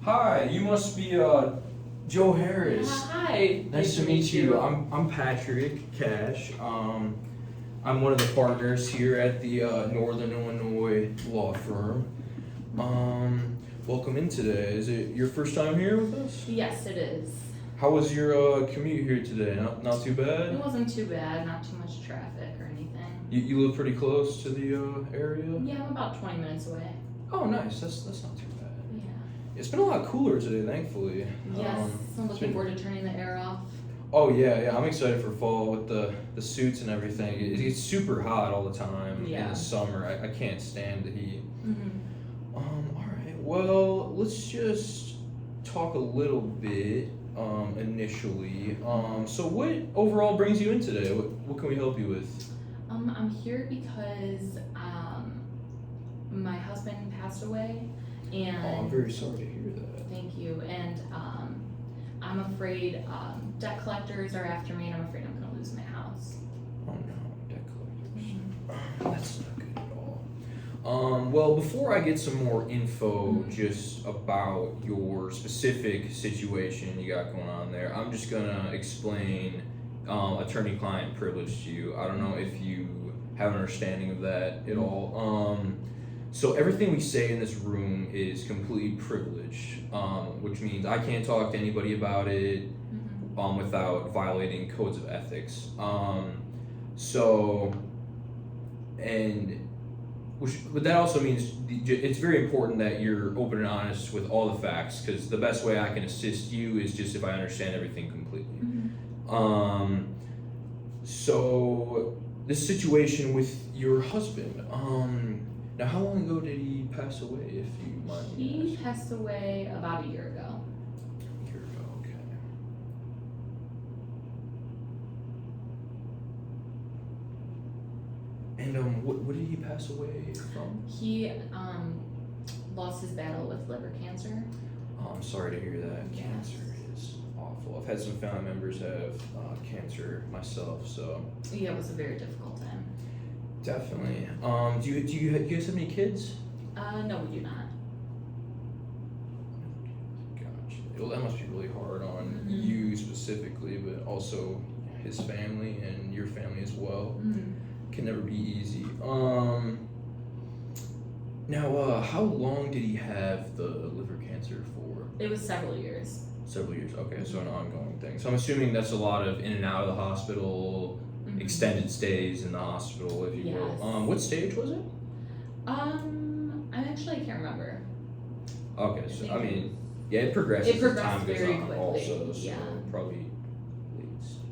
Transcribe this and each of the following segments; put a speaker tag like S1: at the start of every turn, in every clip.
S1: Hi, you must be Joe Harris.
S2: Hi.
S1: Nice to meet you. I'm Patrick Cash. I'm one of the partners here at the Northern Illinois law firm. Welcome in today. Is it your first time here with us?
S2: Yes, it is.
S1: How was your commute here today? Not too
S2: It
S1: bad.
S2: wasn't too bad, not too much traffic or anything.
S1: You live pretty close to the area.
S2: Yeah, I'm about 20 minutes away.
S1: Oh, nice. That's not too bad.
S2: Yeah.
S1: It's been a lot cooler today, thankfully.
S2: Yes, I'm
S1: it's
S2: looking
S1: been-
S2: forward to turning the air off.
S1: Oh yeah, I'm excited for fall with the suits and everything. It's super hot all the time in
S2: Yeah.
S1: the summer. I can't stand the heat.
S2: Mm-hmm.
S1: All right. Well, let's just talk a little bit initially. So what overall brings you in today? What can we help you with?
S2: I'm here because my husband passed away, and
S1: Oh, I'm very sorry to hear that.
S2: thank you. And I'm afraid debt collectors are after me, and I'm afraid I'm going to lose my house.
S1: Oh no, debt collectors. That's not good at all. Well, before I get some more info just about your specific situation you got going on there, I'm just gonna explain attorney-client privilege to you. I don't know if you have an understanding of that at all. So everything we say in this room is completely privileged, which means I can't talk to anybody about it without violating codes of ethics. But that also means it's very important that you're open and honest with all the facts, because the best way I can assist you is just if I understand everything completely. So this situation with your husband, now how long ago did he pass away, if you mind me
S2: He
S1: asking?
S2: passed away about a year ago.
S1: A year ago, okay. And what did he pass away from?
S2: He lost his battle with liver cancer.
S1: Oh, I'm sorry to hear that.
S2: Yes.
S1: Cancer is awful. I've had some family members have cancer myself, so
S2: Yeah, it was a very difficult time.
S1: definitely. Do you guys have any kids?
S2: No, we do not.
S1: Gotcha. Well, that must be really hard on
S2: Mhm.
S1: you specifically, but also his family and your family as well. Can never be easy. Now, how long did he have the liver cancer for?
S2: It was several years.
S1: Several years. Okay, so an ongoing thing. So I'm assuming that's a lot of in and out of the hospital,
S2: Mhm.
S1: extended stays in the hospital, if you
S2: Yes.
S1: will. What stage was it?
S2: I can't remember.
S1: Okay,
S2: I
S1: so
S2: think
S1: I mean, yeah, it progresses
S2: It
S1: as
S2: progressed
S1: time goes
S2: very
S1: on.
S2: quickly,
S1: Also, so
S2: yeah.
S1: probably late stage.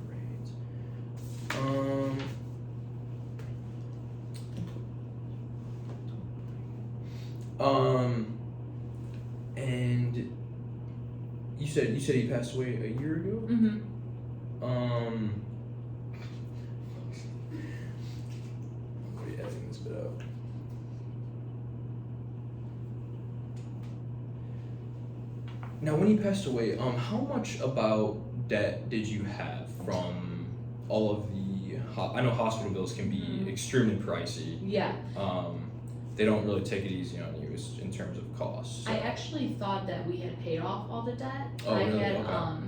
S1: Great. And you said he passed away a year ago.
S2: Mm-hmm.
S1: What are you editing this bit out? Now, when he passed away, how much about debt did you have from all of the? I know hospital bills can be extremely pricey.
S2: Yeah.
S1: They don't really take it easy on you in terms of costs. So.
S2: I actually thought that we had paid off all the debt.
S1: Oh,
S2: I
S1: really?
S2: had
S1: Okay.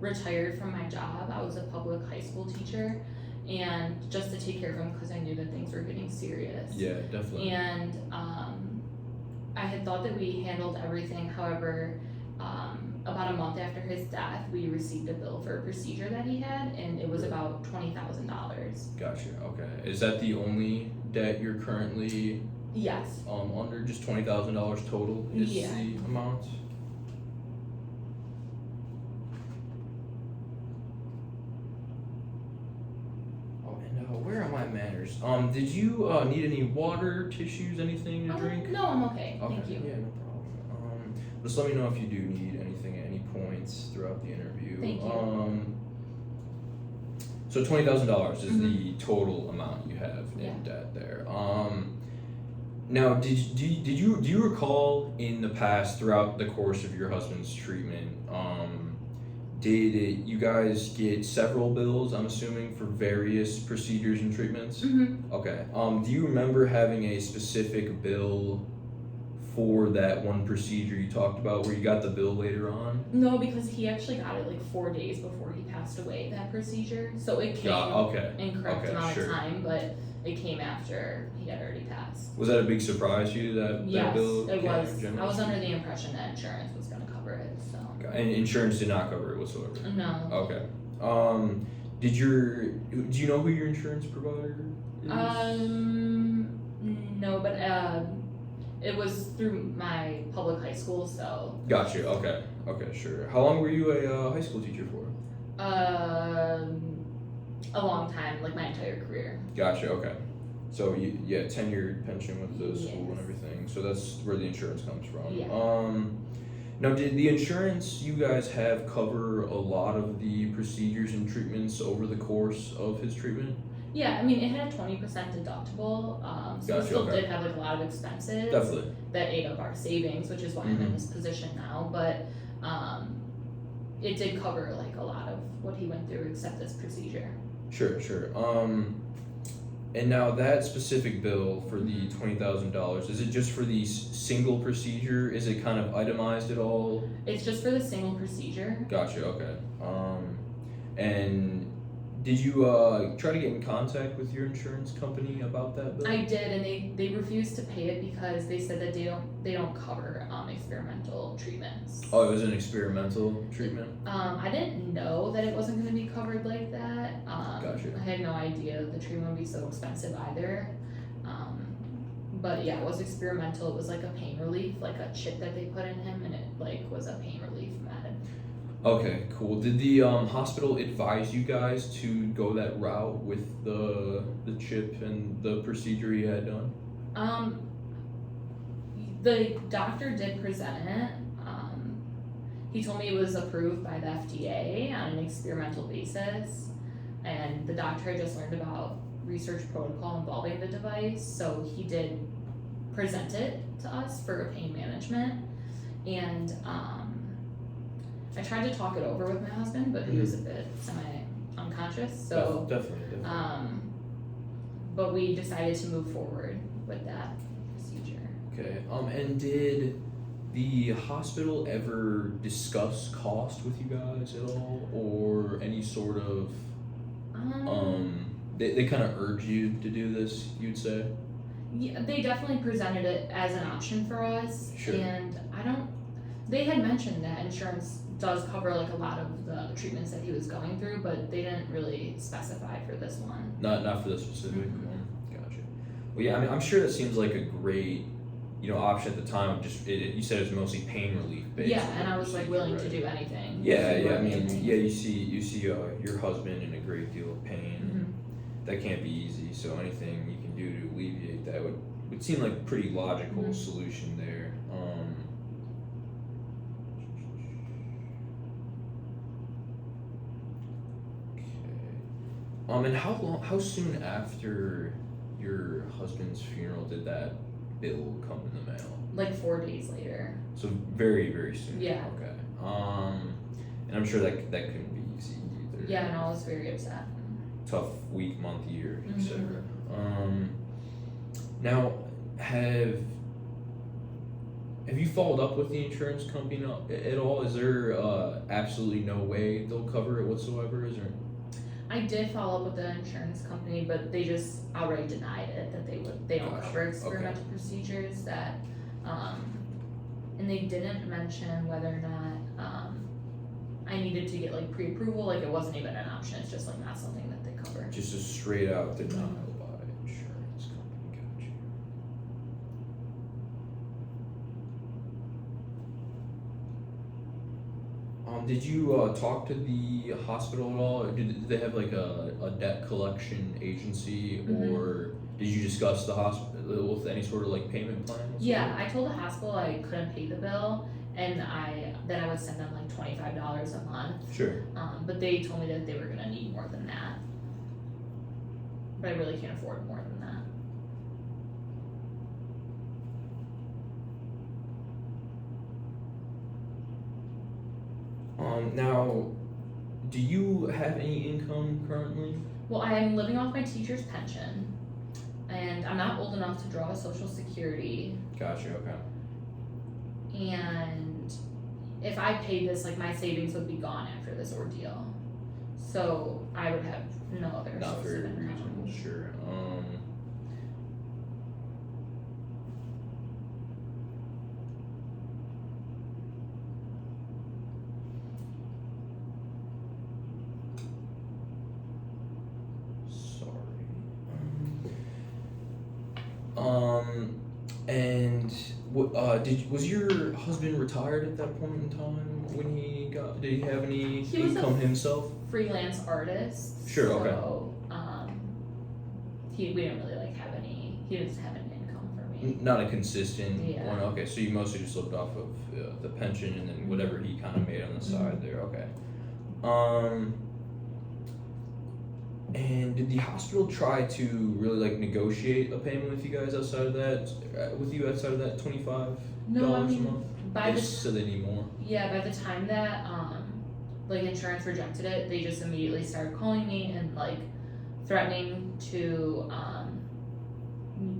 S2: retired from my job. I was a public high school teacher, and just to take care of him because I knew that things were getting serious.
S1: Yeah, definitely.
S2: And I had thought that we handled everything. However, about a month after his death, we received a bill for a procedure that he had, and it was
S1: Really?
S2: about $20,000.
S1: Gotcha. Okay. Is that the only debt you're currently
S2: Yes.
S1: under? Just $20,000 total is
S2: Yeah.
S1: the amount. Oh, and where are my manners? Did you need any water, tissues, anything to drink?
S2: No, I'm okay.
S1: Okay.
S2: Thank you.
S1: Yeah, no problem. Just let me know if you do need anything at any points throughout the interview.
S2: Thank you.
S1: So $20,000 is the total amount you have in
S2: Yeah.
S1: debt there. Now, do you recall in the past, throughout the course of your husband's treatment, did you guys get several bills? I'm assuming for various procedures and treatments.
S2: Mm-hmm.
S1: Okay. Do you remember having a specific bill for that one procedure you talked about where you got the bill later on?
S2: No, because he actually got it like 4 days before he passed away, that procedure. So it came
S1: Okay.
S2: in correct
S1: Okay,
S2: amount
S1: sure.
S2: of time, but it came after he had already passed.
S1: Was that a big surprise to you that
S2: Yes,
S1: bill?
S2: it
S1: came
S2: was.
S1: generally?
S2: I was under the impression that insurance was going to cover it, so.
S1: And insurance did not cover it whatsoever.
S2: No.
S1: Okay. Do you know who your insurance provider is?
S2: No, but it was through my public high school, so.
S1: Gotcha. Okay. Okay. Sure. How long were you a high school teacher for?
S2: A long time, like my entire career.
S1: Gotcha. Okay. So you tenured pension with the school and
S2: Yes.
S1: everything. So that's where the insurance comes from.
S2: Yeah.
S1: Now, did the insurance you guys have cover a lot of the procedures and treatments over the course of his treatment?
S2: Yeah, I mean, it had a 20% deductible, so
S1: Gotcha,
S2: we still
S1: okay.
S2: did have like a lot of expenses
S1: Definitely.
S2: that ate up our savings, which is why I'm in this position now. But it did cover like a lot of what he went through, except this procedure.
S1: Sure. And now that specific bill for the $20,000, is it just for the single procedure? Is it kind of itemized at all?
S2: It's just for the single procedure.
S1: Gotcha. Okay. And did you try to get in contact with your insurance company about that bill?
S2: I did, and they refused to pay it because they said that they don't cover experimental treatments.
S1: Oh, it was an experimental treatment.
S2: I didn't know that it wasn't going to be covered like that.
S1: Gotcha.
S2: I had no idea the treatment would be so expensive either. But yeah, it was experimental. It was like a pain relief, like a chip that they put in him, and it like was a pain relief med.
S1: Okay, cool. Did the hospital advise you guys to go that route with the chip and the procedure he had done?
S2: The doctor did present it. He told me it was approved by the FDA on an experimental basis, and the doctor had just learned about research protocol involving the device, so he did present it to us for pain management. And I tried to talk it over with my husband, but he was a bit semi-unconscious, so
S1: Definitely.
S2: but we decided to move forward with that procedure.
S1: Okay. And did the hospital ever discuss cost with you guys at all, or any sort of they kind of urge you to do this, you'd say?
S2: Yeah, they definitely presented it as an option for us.
S1: Sure.
S2: And they had mentioned that insurance does cover like a lot of the treatments that he was going through, but they didn't really specify for this one.
S1: Not for the specific
S2: Mhm.
S1: one. Gotcha. Well, yeah, I mean, I'm sure that seems like a great, option at the time. Just you said it was mostly pain relief based.
S2: Yeah, and I was like willing
S1: right?
S2: to do anything.
S1: Yeah,
S2: if we
S1: I
S2: were
S1: mean,
S2: getting-
S1: yeah, you see your husband in a great deal of pain.
S2: Mhm.
S1: That can't be easy. So anything you can do to alleviate that would seem like a pretty logical
S2: Mhm.
S1: solution there. Okay. And how soon after your husband's funeral did that bill come in the mail?
S2: Like 4 days later.
S1: So very, very soon.
S2: Yeah.
S1: Okay. And I'm sure that couldn't be easy either.
S2: Yeah, and I was very upset.
S1: Tough week, month, year,
S2: Mhm.
S1: etc. Now, have you followed up with the insurance company at all? Is there absolutely no way they'll cover it whatsoever? Is there?
S2: I did follow up with the insurance company, but they just outright denied it, that they don't
S1: Gotcha.
S2: cover experimental procedures, that and they didn't mention whether or not I needed to get like pre-approval, like it wasn't even an option, it's just like not something that they cover.
S1: Just a straight out denial by insurance company. Gotcha. Did you talk to the hospital at all? Did they have like a debt collection agency,
S2: Mhm.
S1: or did you discuss the hospital with any sort of like payment plan?
S2: Yeah, I told the hospital I couldn't pay the bill, and I would send them like $25 a month.
S1: Sure.
S2: But they told me that they were gonna need more than that. But I really can't afford more than that.
S1: Now, do you have any income currently?
S2: Well, I am living off my teacher's pension, and I'm not old enough to draw a Social Security.
S1: Gotcha. Okay.
S2: and if I paid this, like my savings would be gone after this ordeal. So I would have no other
S1: Not
S2: source
S1: very
S2: of income.
S1: reasonable, sure. Sorry. And was your husband retired at that point in time when he got? Did he have any
S2: He was a
S1: income himself?
S2: Freelance artist.
S1: Sure, okay.
S2: So, we didn't really like have any. He doesn't have any income for me.
S1: Not a consistent
S2: Yeah.
S1: one. Okay, so you mostly just lived off of the pension and then whatever he kind of made on the side there. Okay. And did the hospital try to really like negotiate a payment with you guys outside of that? Outside of that $25
S2: No, I
S1: a
S2: mean,
S1: month?
S2: by
S1: They
S2: the
S1: just said they need more.
S2: yeah, by the time that like insurance rejected it, they just immediately started calling me and like threatening to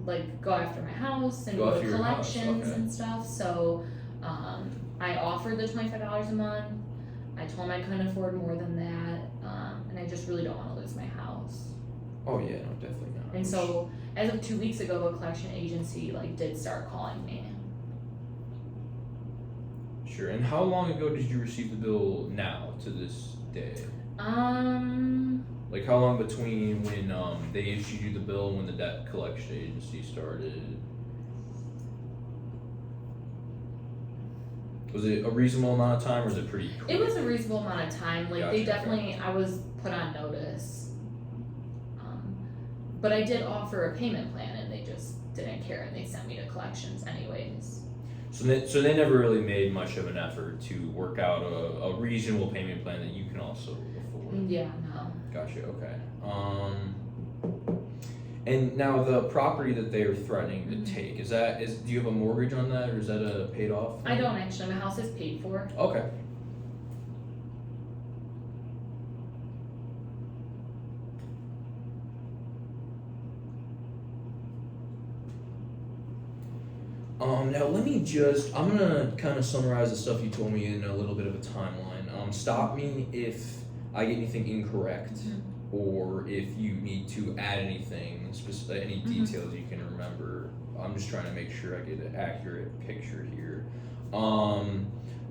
S2: like go after my house and
S1: Go
S2: go
S1: after
S2: to
S1: your house,
S2: collections
S1: okay.
S2: and stuff. So I offered the $25 a month. I told him I couldn't afford more than that, and I just really don't want to lose my house.
S1: Oh yeah, no, definitely not.
S2: And so, as of 2 weeks ago, a collection agency like did start calling me.
S1: Sure. And how long ago did you receive the bill now to this day? Like how long between when they issued you the bill and when the debt collection agency started? Was it a reasonable amount of time or was it pretty quick?
S2: It was a reasonable amount of time. Like they
S1: Gotcha,
S2: definitely, I was put on notice. But I did offer a payment plan, and they just didn't care, and they sent me to collections anyways.
S1: So they never really made much of an effort to work out a reasonable payment plan that you can also afford.
S2: Yeah, no.
S1: Gotcha. Okay. And now the property that they are threatening to take do you have a mortgage on that or is that a paid off?
S2: I don't actually. My house is paid for.
S1: Okay. Now I'm gonna kind of summarize the stuff you told me in a little bit of a timeline. Stop me if I get anything incorrect or if you need to add anything, any details you can remember. I'm just trying to make sure I get an accurate picture here.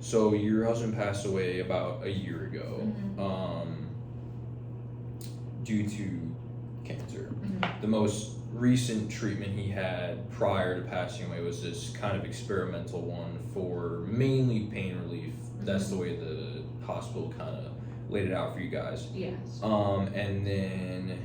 S1: So your husband passed away about a year ago, due to cancer. The most recent treatment he had prior to passing away was this kind of experimental one for mainly pain relief. That's the way the hospital kind of laid it out for you guys.
S2: Yes.
S1: And then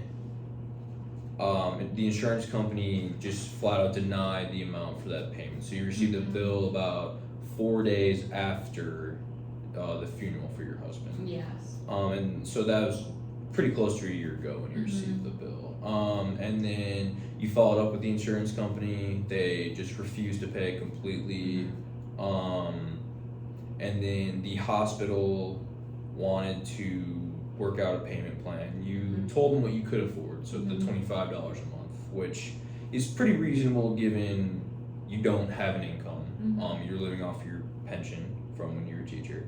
S1: the insurance company just flat out denied the amount for that payment. So you received a bill about 4 days after the funeral for your husband.
S2: Yes.
S1: And so that was pretty close to a year ago when you received the bill. And then you followed up with the insurance company. They just refused to pay completely. And then the hospital wanted to work out a payment plan. You told them what you could afford, so the $25 a month, which is pretty reasonable given you don't have an income. You're living off your pension from when you were a teacher.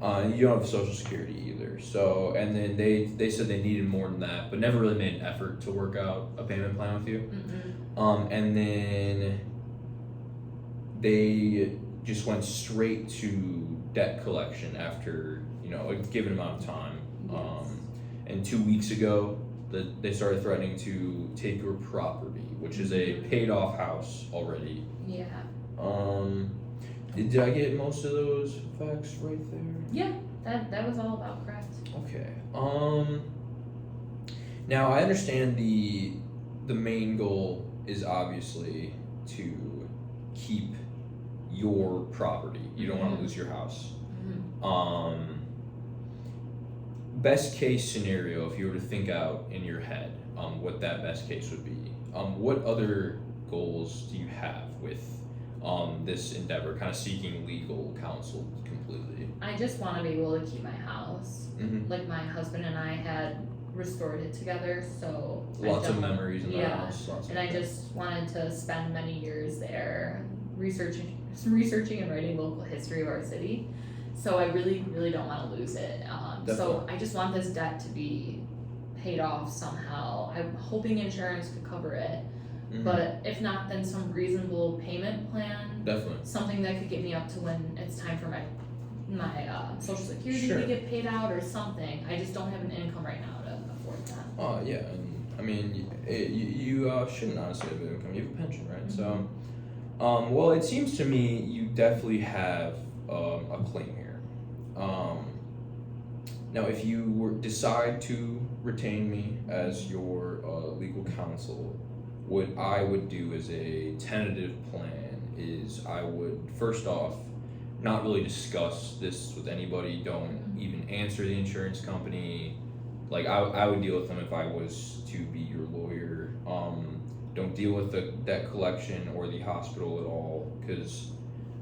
S1: You don't have Social Security either. So, and then they said they needed more than that, but never really made an effort to work out a payment plan with you. And then they just went straight to debt collection after a given amount of time. And 2 weeks ago, they started threatening to take your property, which is a paid off house already.
S2: Yeah.
S1: Did I get most of those facts right there?
S2: Yeah, that was all about correct.
S1: Okay. Now I understand the main goal is obviously to keep your property. You don't want to lose your house. Best case scenario, if you were to think out in your head, what that best case would be. What other goals do you have with this endeavor, kind of seeking legal counsel completely?
S2: I just want to be able to keep my house. Like my husband and I had restored it together, so
S1: lots of memories in the
S2: yeah,
S1: house.
S2: and I just wanted to spend many years there, researching and writing local history of our city. So I really, really don't want to lose it. So
S1: Definitely.
S2: I just want this debt to be paid off somehow. I'm hoping insurance could cover it,
S1: Mhm.
S2: but if not, then some reasonable payment plan,
S1: Definitely.
S2: something that could get me up to when it's time for my Social Security
S1: Sure.
S2: to get paid out or something. I just don't have an income right now to afford that.
S1: Oh yeah, and I mean, you shouldn't honestly have an income. You have a pension, right? So, well, it seems to me you definitely have a claim here. Now, if you decide to retain me as your legal counsel, what I would do as a tentative plan is I would first off not really discuss this with anybody. Don't even answer the insurance company. Like I would deal with them if I was to be your lawyer. Don't deal with the debt collection or the hospital at all, because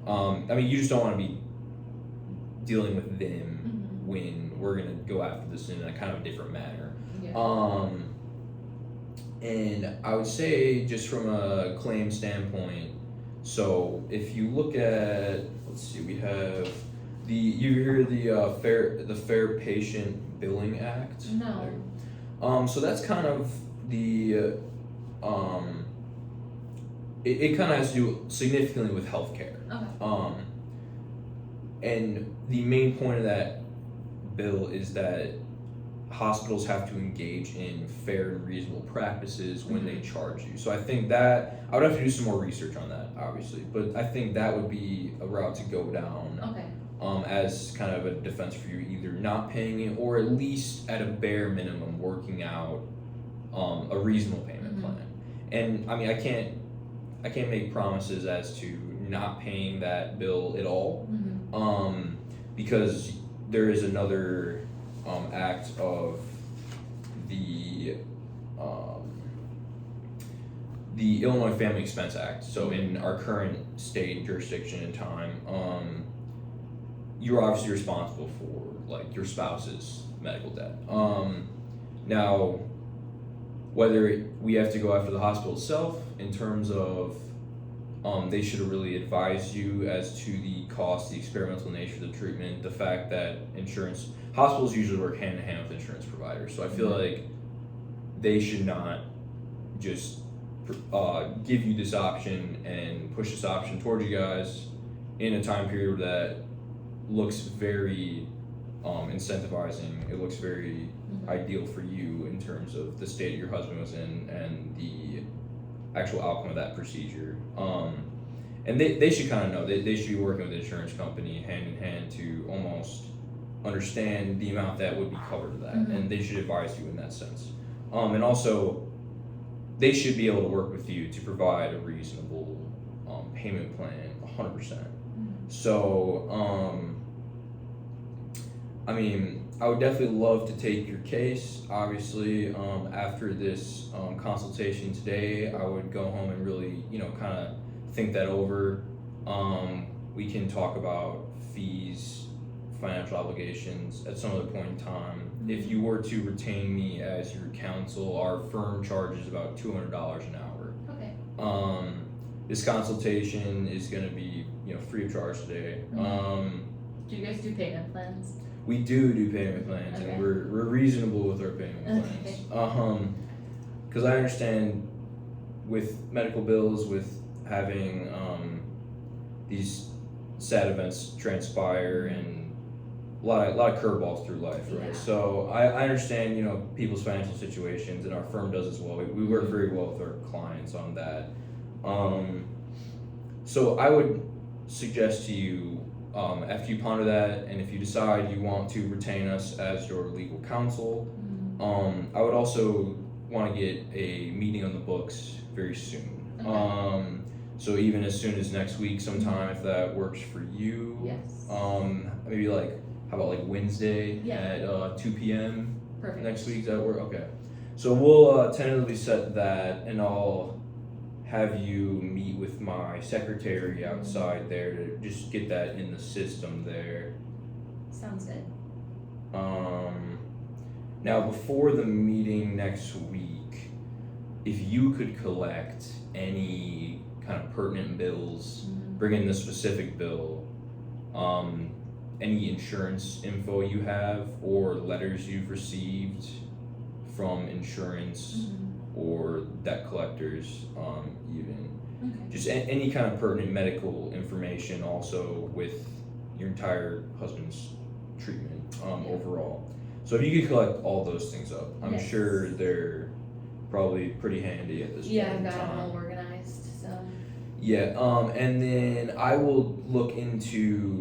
S1: I mean you just don't want to be dealing with them when we're gonna go after this in a kind of different manner.
S2: Yeah.
S1: And I would say just from a claim standpoint, so if you look at, let's see, we have you hear the Fair Patient Billing Act?
S2: No.
S1: So that's kind of the it kind of has to do significantly with healthcare.
S2: Okay.
S1: And the main point of that bill is that hospitals have to engage in fair and reasonable practices when they charge you. So I think that I would have to do some more research on that, obviously, but I think that would be a route to go down.
S2: Okay.
S1: As kind of a defense for you, either not paying it or at least at a bare minimum working out a reasonable payment plan. And I mean, I can't make promises as to not paying that bill at all, because there is another act of the Illinois Family Expense Act. So in our current state jurisdiction and time, you're obviously responsible for like your spouse's medical debt. Now, whether we have to go after the hospital itself in terms of they should have really advised you as to the cost, the experimental nature of the treatment, the fact that hospitals usually work hand in hand with insurance providers. So I feel like they should not just give you this option and push this option towards you guys in a time period that looks very incentivizing. It looks very ideal for you in terms of the state your husband was in and the actual outcome of that procedure. And they should kind of know. They should be working with the insurance company hand in hand to almost understand the amount that would be covered to that. And they should advise you in that sense. And also, they should be able to work with you to provide a reasonable payment plan 100%. So, I mean, I would definitely love to take your case. Obviously, after this consultation today, I would go home and really, kind of think that over. We can talk about fees, financial obligations at some other point in time. If you were to retain me as your counsel, our firm charges about $200 an hour.
S2: Okay.
S1: This consultation is going to be, free of charge today.
S2: Do you guys do payment plans?
S1: We do payment plans,
S2: Okay.
S1: and we're reasonable with our payment plans. Because I understand with medical bills, with having these sad events transpire and a lot of curveballs through life, right?
S2: Yeah.
S1: So I understand, people's financial situations, and our firm does as well. We work very well with our clients on that. So I would suggest to you, after you ponder that, and if you decide you want to retain us as your legal counsel, I would also want to get a meeting on the books very soon.
S2: Okay.
S1: So even as soon as next week sometime, if that works for you.
S2: Yes.
S1: Maybe how about Wednesday at 2 p.m.
S2: Perfect.
S1: next week? Does that work? Okay. So we'll tentatively set that, and I'll have you meet with my secretary outside there to just get that in the system there.
S2: Sounds good.
S1: Now, before the meeting next week, if you could collect any kind of pertinent bills bring in the specific bill, any insurance info you have or letters you've received from insurance or debt collectors, even.
S2: Okay.
S1: Just any kind of pertinent medical information also with your entire husband's treatment overall. So if you could collect all those things up, I'm
S2: Yes.
S1: sure they're probably pretty handy at this
S2: Yeah,
S1: point
S2: I've
S1: in
S2: got them
S1: time.
S2: all organized, so.
S1: Yeah, and then I will look into